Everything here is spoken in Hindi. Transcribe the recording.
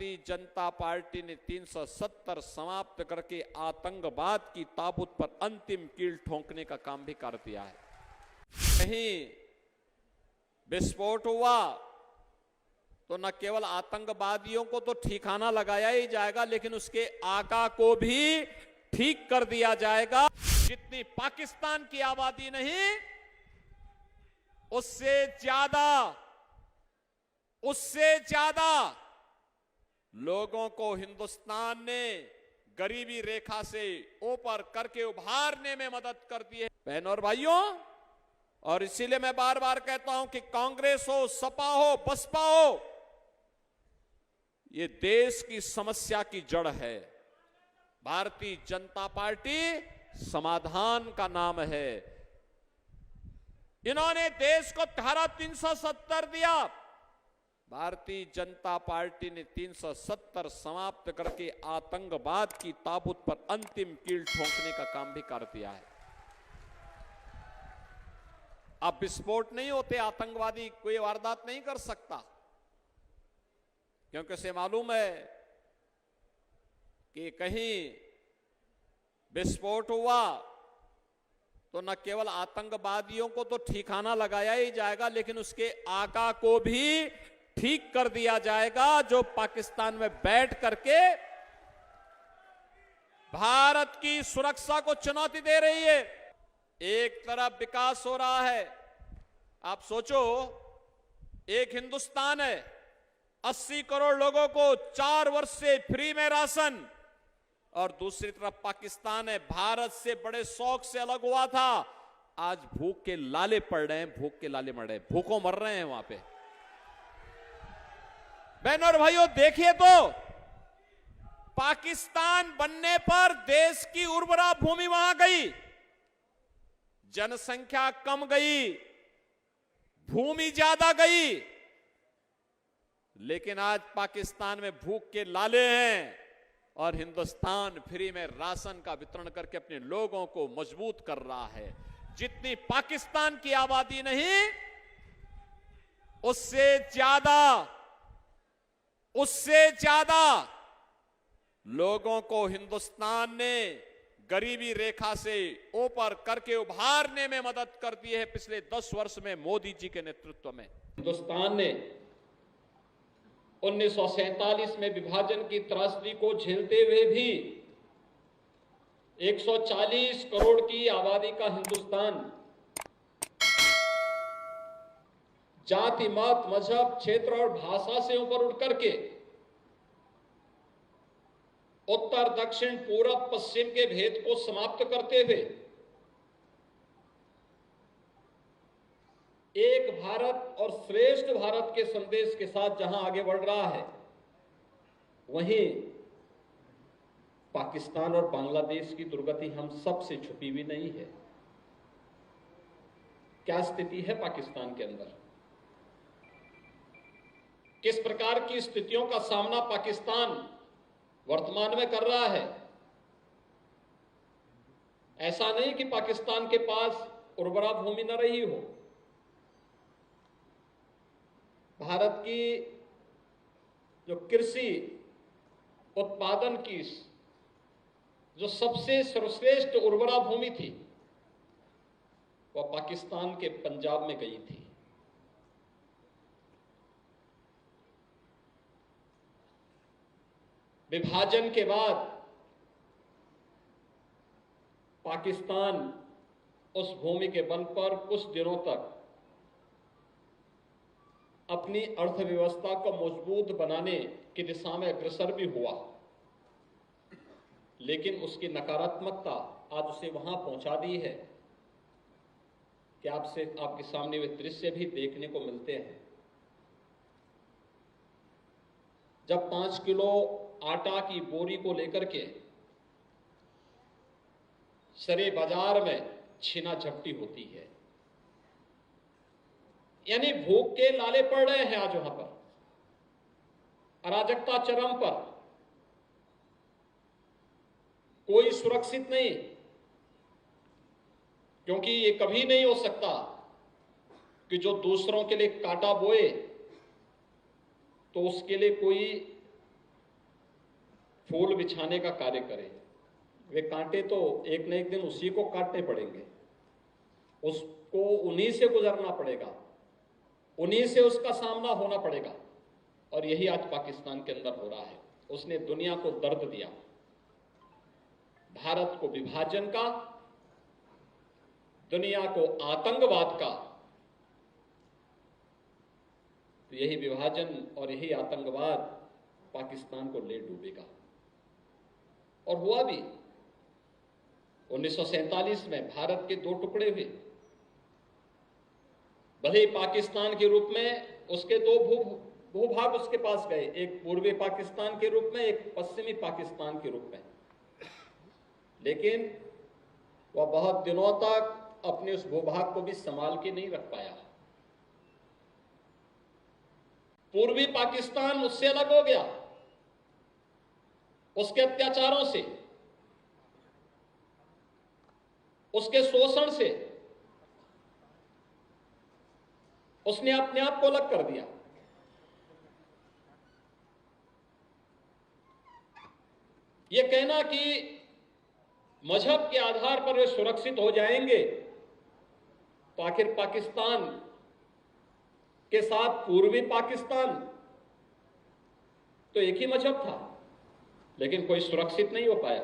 भारतीय जनता पार्टी ने 370 समाप्त करके आतंकवाद की ताबूत पर अंतिम कील ठोंकने का काम भी कर दिया है। कहीं विस्फोट हुआ तो न केवल आतंकवादियों को तो ठिकाना लगाया ही जाएगा, लेकिन उसके आका को भी ठीक कर दिया जाएगा। जितनी पाकिस्तान की आबादी नहीं, उससे ज्यादा लोगों को हिंदुस्तान ने गरीबी रेखा से ऊपर करके उभारने में मदद कर दी है बहनों और भाइयों। और इसीलिए मैं बार बार कहता हूं कि कांग्रेस हो, सपा हो, बसपा हो, ये देश की समस्या की जड़ है। भारतीय जनता पार्टी समाधान का नाम है। इन्होंने देश को धारा 370 दिया, भारतीय जनता पार्टी ने 370 समाप्त करके आतंकवाद की ताबूत पर अंतिम कील ठोंकने का काम भी कर दिया है। अब विस्फोट नहीं होते, आतंकवादी कोई वारदात नहीं कर सकता, क्योंकि उसे मालूम है कि कहीं विस्फोट हुआ तो न केवल आतंकवादियों को तो ठिकाना लगाया ही जाएगा, लेकिन उसके आका को भी ठीक कर दिया जाएगा, जो पाकिस्तान में बैठ करके भारत की सुरक्षा को चुनौती दे रही है। एक तरफ विकास हो रहा है, आप सोचो, एक हिंदुस्तान है, 80 करोड़ लोगों को 4 वर्ष से फ्री में राशन, और दूसरी तरफ पाकिस्तान है, भारत से बड़े शौक से अलग हुआ था, आज भूख के लाले पड़ रहे हैं, भूख के लाले मर रहे हैं, भूखों मर रहे हैं वहां पे। बहनों और भाइयों, देखिए तो पाकिस्तान बनने पर देश की उर्वरा भूमि वहां गई, जनसंख्या कम गई, भूमि ज्यादा गई, लेकिन आज पाकिस्तान में भूख के लाले हैं और हिंदुस्तान फ्री में राशन का वितरण करके अपने लोगों को मजबूत कर रहा है। जितनी पाकिस्तान की आबादी नहीं, उससे ज्यादा लोगों को हिंदुस्तान ने गरीबी रेखा से ऊपर करके उभारने में मदद कर दी है पिछले 10 वर्ष में मोदी जी के नेतृत्व में। हिंदुस्तान ने 1947 में विभाजन की त्रासदी को झेलते हुए भी 140 करोड़ की आबादी का हिंदुस्तान जाति, मत, मजहब, क्षेत्र और भाषा से ऊपर उठ करके उत्तर, दक्षिण, पूरब, पश्चिम के भेद को समाप्त करते हुए एक भारत और श्रेष्ठ भारत के संदेश के साथ जहां आगे बढ़ रहा है, वहीं पाकिस्तान और बांग्लादेश की दुर्गति हम सब से छुपी भी नहीं है। क्या स्थिति है पाकिस्तान के अंदर, किस प्रकार की स्थितियों का सामना पाकिस्तान वर्तमान में कर रहा है। ऐसा नहीं कि पाकिस्तान के पास उर्वरा भूमि न रही हो। भारत की जो कृषि उत्पादन की जो सबसे सर्वश्रेष्ठ उर्वरा भूमि थी, वह पाकिस्तान के पंजाब में गई थी। विभाजन के बाद पाकिस्तान उस भूमि के बल पर कुछ दिनों तक अपनी अर्थव्यवस्था को मजबूत बनाने की दिशा में अग्रसर भी हुआ, लेकिन उसकी नकारात्मकता आज उसे वहां पहुंचा दी है कि आपके सामने वे दृश्य भी देखने को मिलते हैं। जब 5 किलो आटा की बोरी को लेकर के सरे बाजार में छीना झपटी होती है, यानी भूख के लाले पड़ रहे हैं आज वहां पर, अराजकता चरम पर, कोई सुरक्षित नहीं, क्योंकि ये कभी नहीं हो सकता कि जो दूसरों के लिए कांटा बोए तो उसके लिए कोई फूल बिछाने का कार्य करे। वे कांटे तो एक न एक दिन उसी को काटने पड़ेंगे, उसको उन्हीं से गुजरना पड़ेगा, उन्हीं से उसका सामना होना पड़ेगा। और यही आज पाकिस्तान के अंदर हो रहा है। उसने दुनिया को दर्द दिया, भारत को विभाजन का, दुनिया को आतंकवाद का। तो यही विभाजन और यही आतंकवाद पाकिस्तान को ले डूबेगा। और हुआ भी। 1947 में भारत के 2 टुकड़े हुए। भले ही पाकिस्तान के रूप में उसके 2 भूभाग उसके पास गए, एक पूर्वी पाकिस्तान के रूप में, एक पश्चिमी पाकिस्तान के रूप में, लेकिन वह बहुत दिनों तक अपने उस भूभाग को भी संभाल के नहीं रख पाया। पूर्वी पाकिस्तान उससे अलग हो गया, उसके अत्याचारों से, उसके शोषण से उसने अपने आप को अलग कर दिया। यह कहना कि मजहब के आधार पर वे सुरक्षित हो जाएंगे, तो आखिर पाकिस्तान के साथ पूर्वी पाकिस्तान तो एक ही मजहब था, लेकिन कोई सुरक्षित नहीं हो पाया।